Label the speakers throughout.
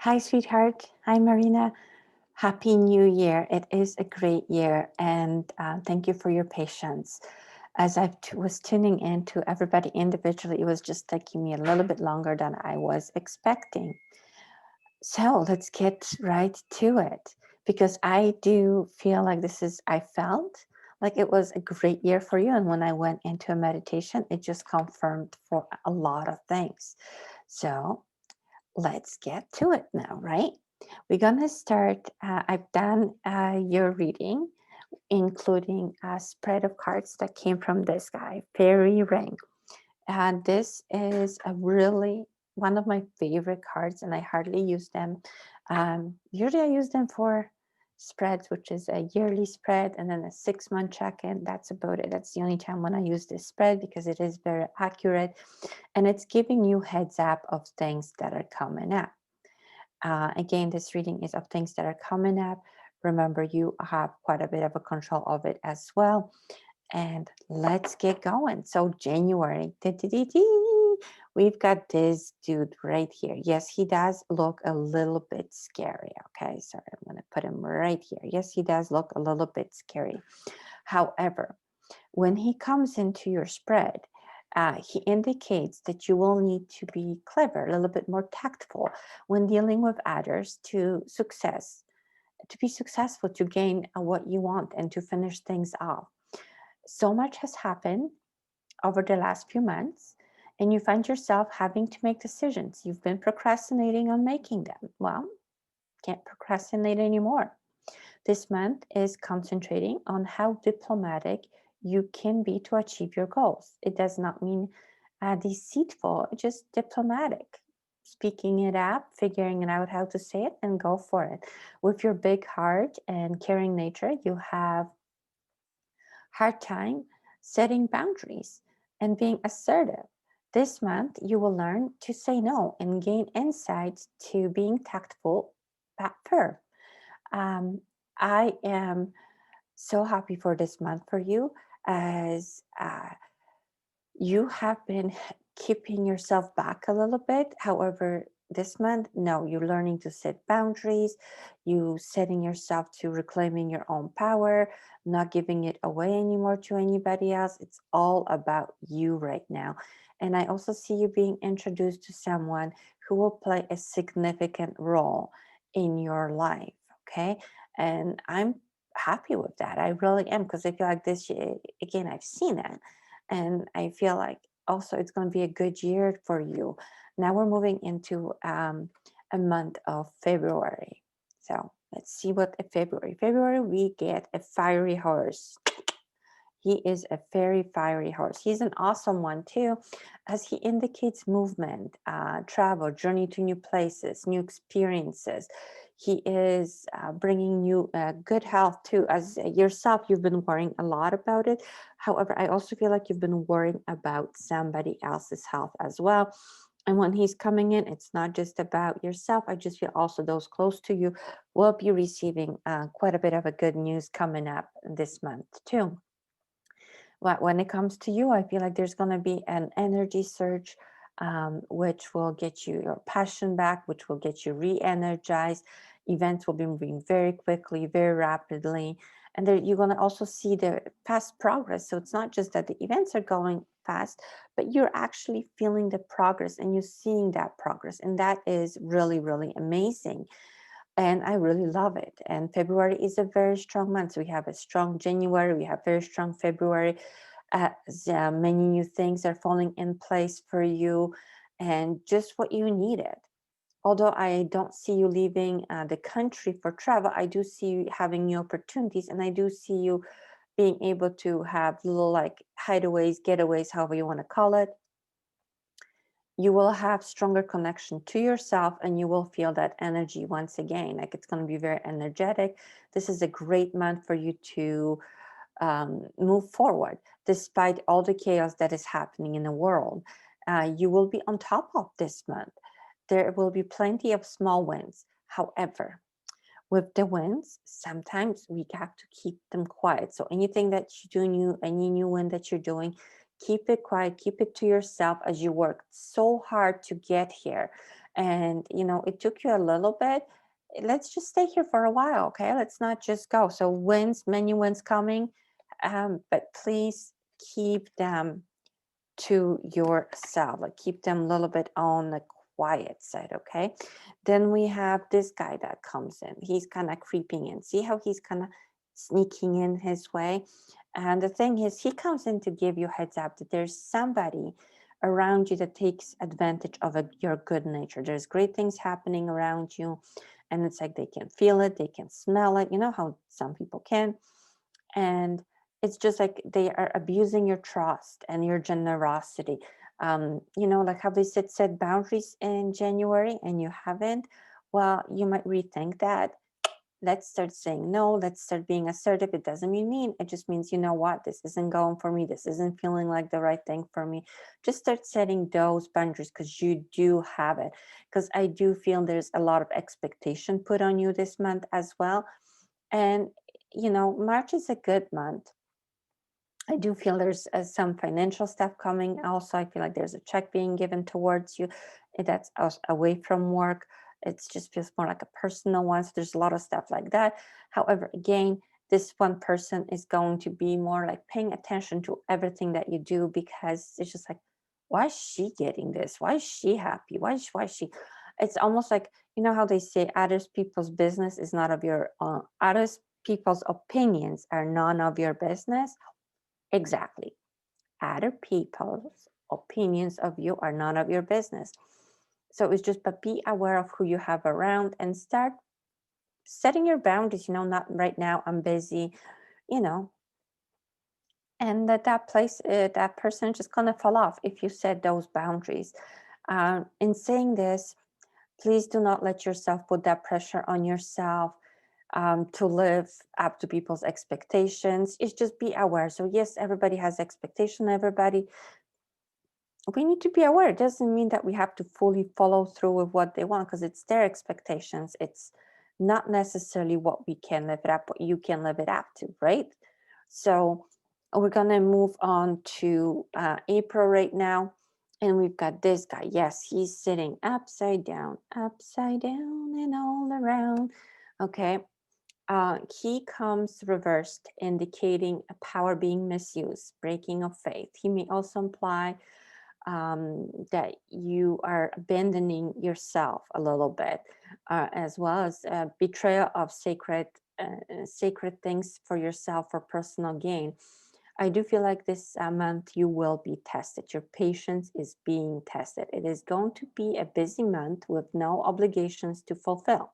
Speaker 1: Hi, sweetheart. Hi, Marina. Happy New Year. It is a great year, and thank you for your patience. As I was tuning in to everybody individually, it was just taking me a little bit longer than I was expecting. So let's get right to it because I do feel like I felt like it was a great year for you. And when I went into a meditation, it just confirmed for a lot of things. So let's get to it now, right? We're gonna start. I've done your reading, including a spread of cards that came from this guy, Fairy Ring. And this is a really one of my favorite cards, and I hardly use them. Usually, I use them for spreads, which is a yearly spread, and then a 6-month check-in. That's about it. That's the only time when I use this spread because it is very accurate, and it's giving you heads up of things that are coming up. Again, this reading is of things that are coming up. Remember, you have quite a bit of a control of it as well. And let's get going. So, January, we've got this dude right here. Yes, he does look a little bit scary. Okay, sorry, I'm going to put him right here. Yes, he does look a little bit scary. However, when he comes into your spread, he indicates that you will need to be clever, a little bit more tactful when dealing with others to be successful, to gain what you want and to finish things off. So much has happened over the last few months, and you find yourself having to make decisions. You've been procrastinating on making them. Well, can't procrastinate anymore. This month is concentrating on how diplomatic you can be to achieve your goals. It does not mean deceitful, just diplomatic. Speaking it up, figuring it out how to say it, and go for it. With your big heart and caring nature, you have hard time setting boundaries and being assertive. This month, you will learn to say no and gain insights to being tactful but firm. Um, I am so happy for this month for you as you have been keeping yourself back a little bit. However, this month, no, you're learning to set boundaries, you setting yourself to reclaiming your own power, not giving it away anymore to anybody else. It's all about you right now. And I also see you being introduced to someone who will play a significant role in your life. Okay. And I'm happy with that. I really am because I feel like this year, again, I've seen it and I feel like also it's going to be a good year for you. Now we're moving into a month of February. So let's see what a February. February, we get a fiery horse. He is a very fiery horse. He's an awesome one too, as he indicates movement, travel, journey to new places, new experiences. He is bringing you good health too. As yourself, you've been worrying a lot about it. However, I also feel like you've been worrying about somebody else's health as well. And when he's coming in, it's not just about yourself. I just feel also those close to you will be receiving quite a bit of a good news coming up this month too. When it comes to you, I feel like there's going to be an energy surge, which will get you your passion back, which will get you re-energized. Events will be moving very quickly, very rapidly, and there, you're going to also see the fast progress. So it's not just that the events are going fast, but you're actually feeling the progress and you're seeing that progress, and that is really, really amazing. And I really love it. And February is a very strong month. So we have a strong January, we have very strong February. Many new things are falling in place for you, and just what you needed. Although I don't see you leaving the country for travel, I do see you having new opportunities, and I do see you being able to have little like hideaways, getaways, however you want to call it. You will have stronger connection to yourself, and you will feel that energy once again. Like it's going to be very energetic. This is a great month for you to move forward despite all the chaos that is happening in the world. You will be on top of this month. There will be plenty of small wins. However, with the wins, sometimes we have to keep them quiet. So anything that you do new, any new win that you're doing, Keep it quiet, keep it to yourself as you worked so hard to get here. And, it took you a little bit. Let's just stay here for a while, okay? Let's not just go. So many wins coming, but please keep them to yourself, like keep them a little bit on the quiet side, okay? Then we have this guy that comes in. He's kind of creeping in. See how he's kind of sneaking in his way? And the thing is, he comes in to give you heads up that there's somebody around you that takes advantage of your good nature. There's great things happening around you, and it's like they can feel it, they can smell it. You know how some people can. And it's just like they are abusing your trust and your generosity. Like how they set boundaries in January and you haven't. Well, you might rethink that. Let's start saying no. Let's start being assertive. It doesn't mean mean. It just means, you know what, this isn't going for me. This isn't feeling like the right thing for me. Just start setting those boundaries because you do have it. Because I do feel there's a lot of expectation put on you this month as well. And, March is a good month. I do feel there's some financial stuff coming. Also, I feel like there's a check being given towards you that's away from work. It just feels more like a personal one. So there's a lot of stuff like that. However, again, this one person is going to be more like paying attention to everything that you do because it's just like, why is she getting this? Why is she happy? Why is she? It's almost like, how they say others people's business is not of your others people's opinions are none of your business. Exactly. Other people's opinions of you are none of your business. So it's just, but be aware of who you have around and start setting your boundaries, not right now, I'm busy, you know, and that person just gonna fall off if you set those boundaries. In saying this, please do not let yourself put that pressure on yourself to live up to people's expectations. It's just be aware. So yes, everybody has expectation. We need to be aware. It doesn't mean that we have to fully follow through with what they want because it's their expectations. It's not necessarily what we can live it up, what you can live it up to, right? So we're gonna move on to April right now. And we've got this guy. Yes, he's sitting upside down and all around. Okay. He comes reversed, indicating a power being misused, breaking of faith. He may also imply that you are abandoning yourself a little bit, as well as betrayal of sacred things for yourself for personal gain. I do feel like this month you will be tested. Your patience is being tested. It is going to be a busy month with no obligations to fulfill.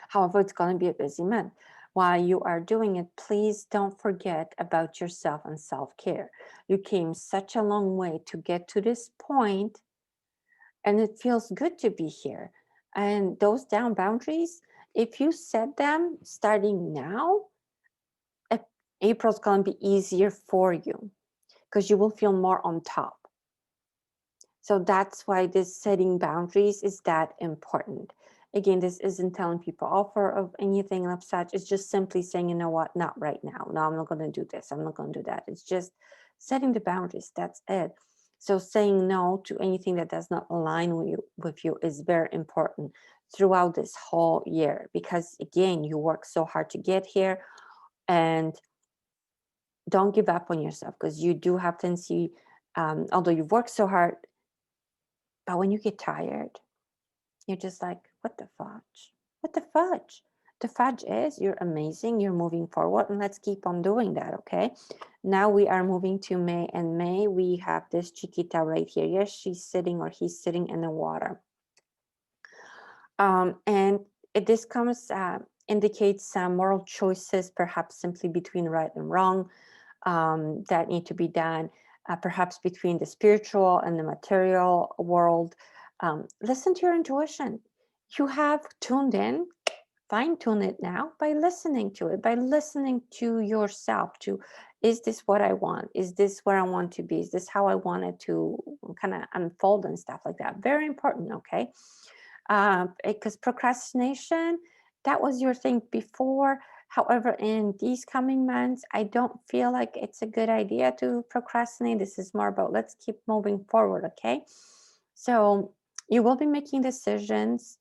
Speaker 1: However, it's going to be a busy month. While you are doing it, please don't forget about yourself and self-care. You came such a long way to get to this point, and it feels good to be here. And those down boundaries, if you set them starting now, April's going to be easier for you because you will feel more on top. So that's why this setting boundaries is that important. Again, this isn't telling people offer of anything of such. It's just simply saying, you know what, not right now. No, I'm not going to do this. I'm not going to do that. It's just setting the boundaries. That's it. So saying no to anything that does not align with you is very important throughout this whole year because again, you work so hard to get here, and don't give up on yourself because you do have tendency, although you've worked so hard, but when you get tired, you're just like, what the fudge? What the fudge? The fudge is you're amazing, you're moving forward, and let's keep on doing that, okay? Now we are moving to May, and May, we have this Chiquita right here. Yes, she's sitting or he's sitting in the water. And this comes, indicates some moral choices, perhaps simply between right and wrong, that need to be done, perhaps between the spiritual and the material world. Listen to your intuition. You have tuned in, fine tune it now by listening to it, by listening to yourself. Is this what I want? Is this where I want to be? Is this how I want it to kind of unfold and stuff like that? Very important, okay? Because procrastination, that was your thing before. However, in these coming months, I don't feel like it's a good idea to procrastinate. This is more about let's keep moving forward, okay? So you will be making decisions,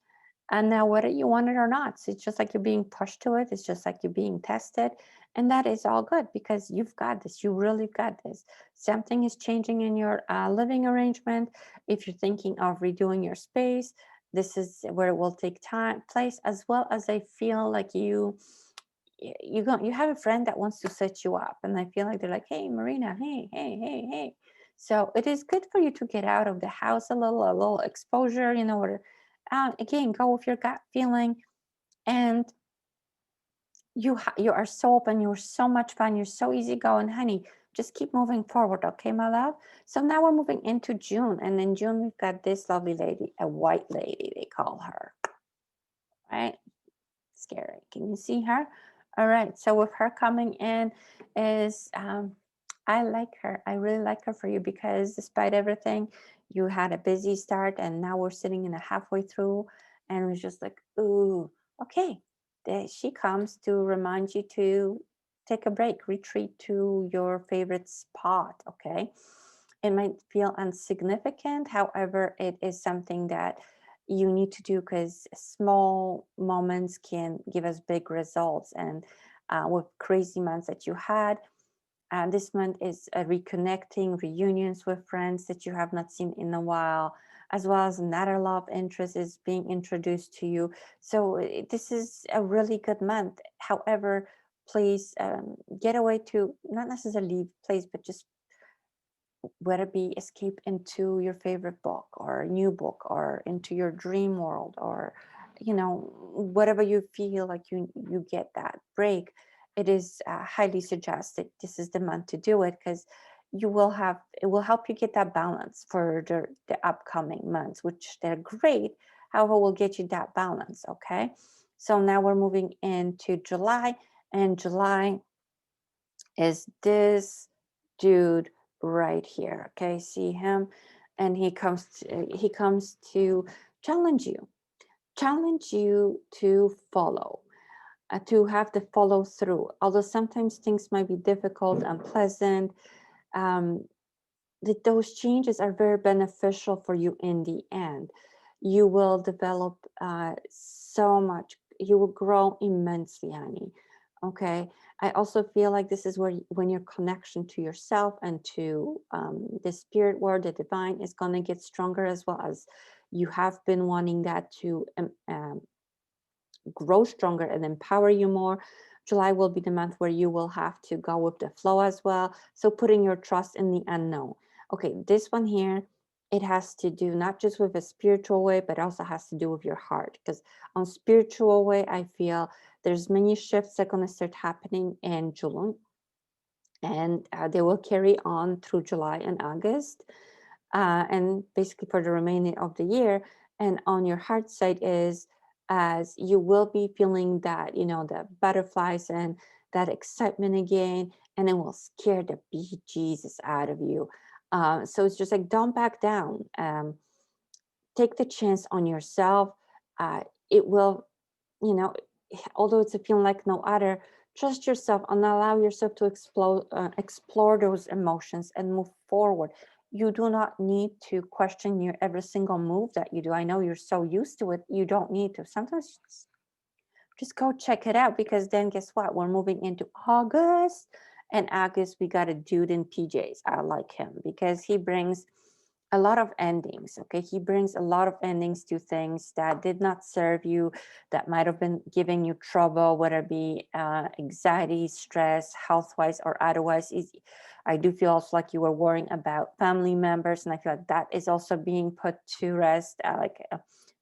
Speaker 1: and now whether you want it or not. So it's just like you're being pushed to it. It's just like you're being tested. And that is all good because you've got this. You really got this. Something is changing in your living arrangement. If you're thinking of redoing your space, this is where it will take time, place, as well as I feel like you have a friend that wants to set you up, and I feel like they're like, hey Marina, hey, hey, hey, hey. So it is good for you to get out of the house a little exposure, or again, go with your gut feeling. And you are so open, you're so much fun, you're so easygoing, honey. Just keep moving forward, okay, my love? So now we're moving into June, and in June we've got this lovely lady, a white lady they call her, right? Scary. Can you see her? All right. So with her coming in is I like her. I really like her for you because despite everything, you had a busy start and now we're sitting in the halfway through and it's just like, ooh, okay. She comes to remind you to take a break, retreat to your favorite spot. Okay. It might feel insignificant. However, it is something that you need to do because small moments can give us big results. And with crazy months that you had, this month is reconnecting, reunions with friends that you have not seen in a while, as well as another love interest is being introduced to you. So this is a really good month. However, please get away to not necessarily leave place, but just whether it be escape into your favorite book or a new book or into your dream world, or whatever you feel like you get that break. It is highly suggested this is the month to do it because it will help you get that balance for the upcoming months, which they're great. However, will get you that balance. Okay, so now we're moving into July, and July is this dude right here. Okay, see him, and he comes to challenge you, challenge you to follow, to have the follow through. Although sometimes things might be difficult, unpleasant, um, that those changes are very beneficial for you in the end. You will develop so much. You will grow immensely, honey. Okay. I also feel like this is where when your connection to yourself and to the spirit world, the divine, is going to get stronger, as well as you have been wanting that to grow stronger and empower you more. July will be the month where you will have to go with the flow as well. So putting your trust in the unknown. Okay, this one here, it has to do not just with a spiritual way, but also has to do with your heart. Because on spiritual way, I feel there's many shifts that are going to start happening in June, and they will carry on through July and August, and basically for the remaining of the year. And on your heart side is, as you will be feeling that, the butterflies and that excitement again, and it will scare the bejesus out of you. So it's just like, don't back down. Take the chance on yourself. It will, you know, although it's a feeling like no other, trust yourself and allow yourself to explore those emotions and move forward. You do not need to question your every single move that you do. I know you're so used to it. You don't need to. Sometimes just go check it out, because then guess what? We're moving into August, and August we got a dude in PJs. I like him because he brings a lot of endings. Okay, he brings a lot of endings to things that did not serve you, that might have been giving you trouble, whether it be anxiety, stress, health wise or otherwise. I do feel also like you were worrying about family members, and I feel like that is also being put to rest,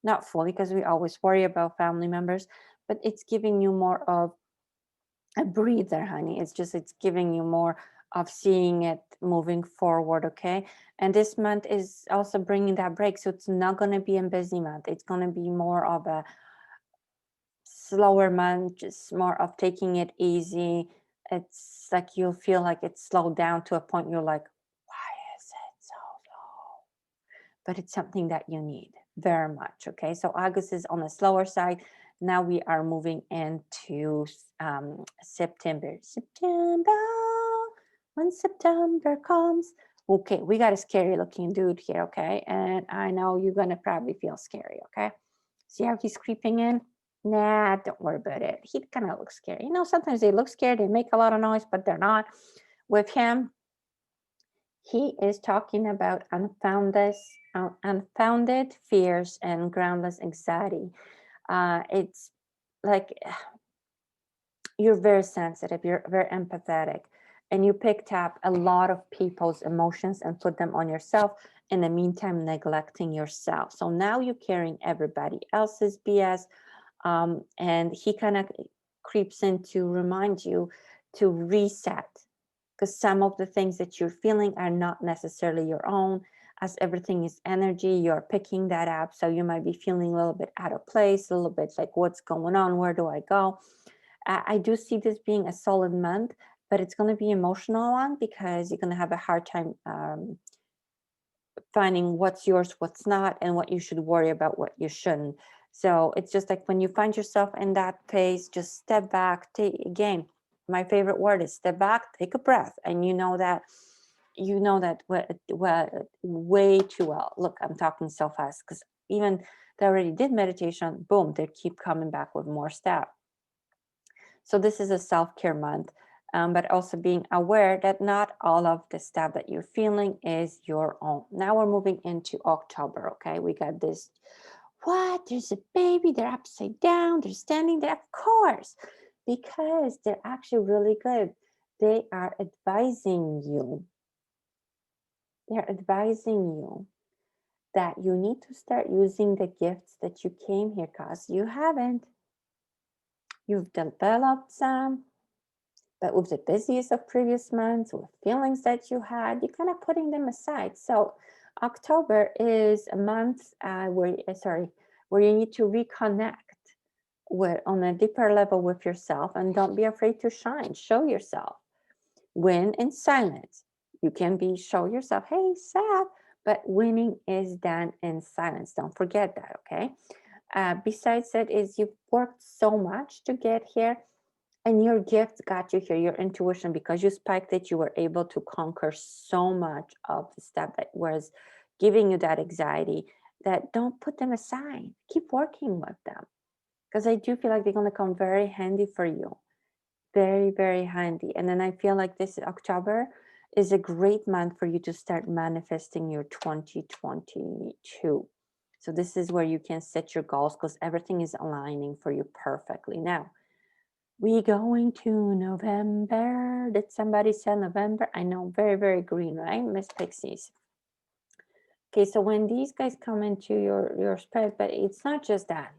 Speaker 1: not fully, because we always worry about family members, but it's giving you more of a breather, honey. It's giving you more of seeing it moving forward. Okay, and this month is also bringing that break, so it's not going to be a busy month. It's going to be more of a slower month, just more of taking it easy. It's like you'll feel like it's slowed down to a point you're like, why is it so slow? But it's something that you need very much. Okay, so August is on the slower side. Now we are moving into September. September, when September comes. Okay, we got a scary looking dude here, okay? And I know you're gonna probably feel scary, okay? See how he's creeping in? Nah, don't worry about it. He kind of looks scary. You know, sometimes they look scared, they make a lot of noise, but they're not. With him, he is talking about unfounded fears and groundless anxiety. It's like you're very sensitive, you're very empathetic, and you picked up a lot of people's emotions and put them on yourself, in the meantime neglecting yourself. So now you're carrying everybody else's BS, and he kind of creeps in to remind you to reset, because some of the things that you're feeling are not necessarily your own. As everything is energy, you're picking that up. So you might be feeling a little bit out of place, a little bit like, what's going on? Where do I go? I do see this being a solid month, but it's going to be emotional one, because you're going to have a hard time finding what's yours, what's not, and what you should worry about, what you shouldn't. So it's just like when you find yourself in that phase, just step back. Again, my favorite word is step back, take a breath, and you know that way too well. Look, I'm talking so fast because even they already did meditation, boom, they keep coming back with more stuff. So this is a self-care month, but also being aware that not all of the stuff that you're feeling is your own. Now we're moving into October, okay? We got this, what? There's a baby, they're upside down, they're standing there. Of course, because they're actually really good. They are advising you. They're advising you that you need to start using the gifts that you came here, because you haven't. You've developed some, but with the busiest of previous months, with feelings that you had, you're kind of putting them aside. So October is a month where you need to reconnect with on a deeper level with yourself, and don't be afraid to shine. Show yourself. Win in silence. You can show yourself, hey, sad, but winning is done in silence. Don't forget that, okay? Besides that, is you've worked so much to get here, and your gift got you here, your intuition, because you spiked it, you were able to conquer so much of the stuff that was giving you that anxiety, that don't put them aside. Keep working with them, because I do feel like they're going to come very handy for you. Very, very handy. And then I feel like this October is a great month for you to start manifesting your 2022. So this is where you can set your goals, because everything is aligning for you perfectly. Now, we going to November. Did somebody say November? I know, very, very green, right, Miss Pixies? Okay, so when these guys come into your spirit, but it's not just that.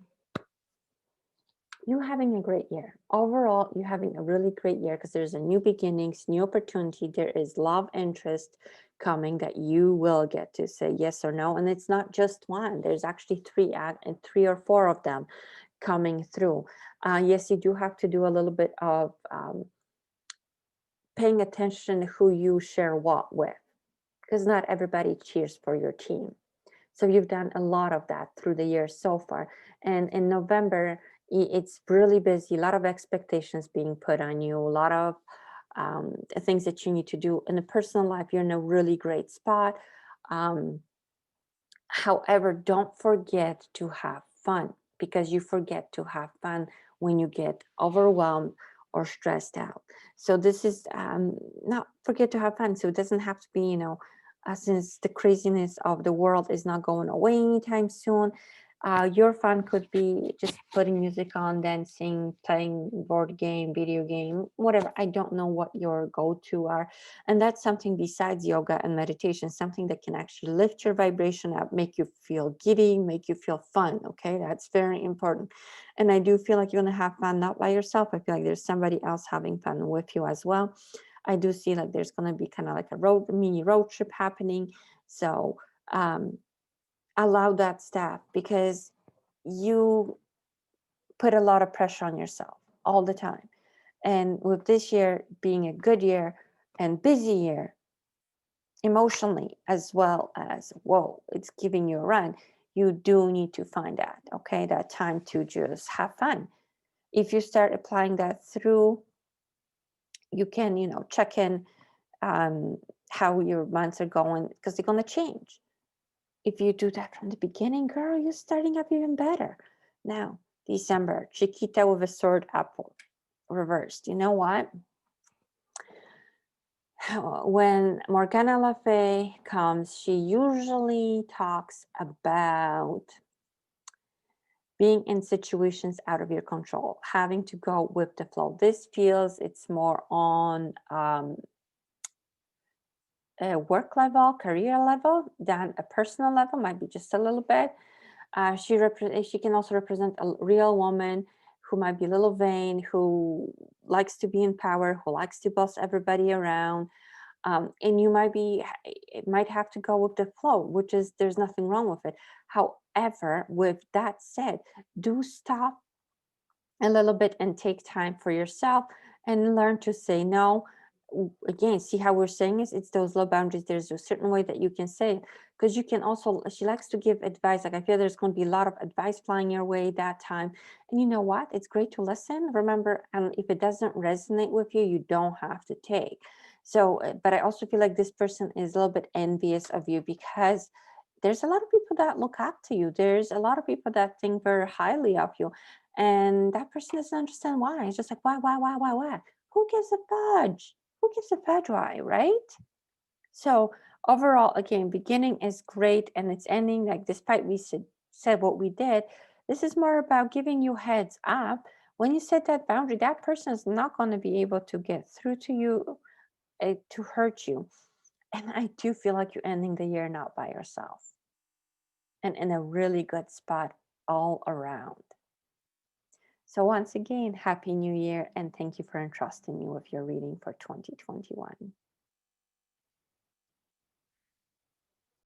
Speaker 1: You're having a great year. Overall, you're having a really great year, because there's a new beginnings, new opportunity. There is love interest coming that you will get to say yes or no. And it's not just one. There's actually three or four of them coming through. Yes, you do have to do a little bit of paying attention who you share what with, because not everybody cheers for your team. So you've done a lot of that through the year so far. And in November, it's really busy, a lot of expectations being put on you, a lot of things that you need to do. In a personal life, you're in a really great spot. However, don't forget to have fun, because you forget to have fun when you get overwhelmed or stressed out. So this is not forget to have fun. So it doesn't have to be, since the craziness of the world is not going away anytime soon. Your fun could be just putting music on, dancing, playing board game, video game, whatever. I don't know what your go-to are. And that's something besides yoga and meditation, something that can actually lift your vibration up, make you feel giddy, make you feel fun. Okay, that's very important. And I do feel like you're going to have fun, not by yourself. I feel like there's somebody else having fun with you as well. I do see like there's going to be kind of like a mini road trip happening. So allow that stuff, because you put a lot of pressure on yourself all the time. And with this year being a good year and busy year, emotionally, as well as, whoa, it's giving you a run, you do need to find that, okay? That time to just have fun. If you start applying that through, you can, check in um, how your months are going because they're going to change. If you do that from the beginning, girl, you're starting up even better. Now, December, Chiquita with a sword apple reversed. You know what? When Morgana Le Fay comes, she usually talks about being in situations out of your control, having to go with the flow. This feels it's more on a work level, career level than a personal level, might be just a little bit. She can also represent a real woman who might be a little vain, who likes to be in power, who likes to boss everybody around. And it might have to go with the flow, which is, there's nothing wrong with it. However, with that said, do stop a little bit and take time for yourself and learn to say no. Again, see how we're saying is it's those low boundaries. There's a certain way that you can say it, because you can also, she likes to give advice. Like, I feel there's going to be a lot of advice flying your way that time. And you know what? It's great to listen. Remember, and if it doesn't resonate with you, you don't have to take. So, but I also feel like this person is a little bit envious of you because there's a lot of people that look up to you. There's a lot of people that think very highly of you. And that person doesn't understand why. It's just like, why? Who gives a fudge? Who gives a fudge why, right? So overall, again, beginning is great and it's ending, like despite we said what we did, this is more about giving you heads up. When you set that boundary, that person is not going to be able to get through to you to hurt you. And I do feel like you're ending the year not by yourself and in a really good spot all around. So once again, Happy New Year, and thank you for entrusting me with your reading for 2021.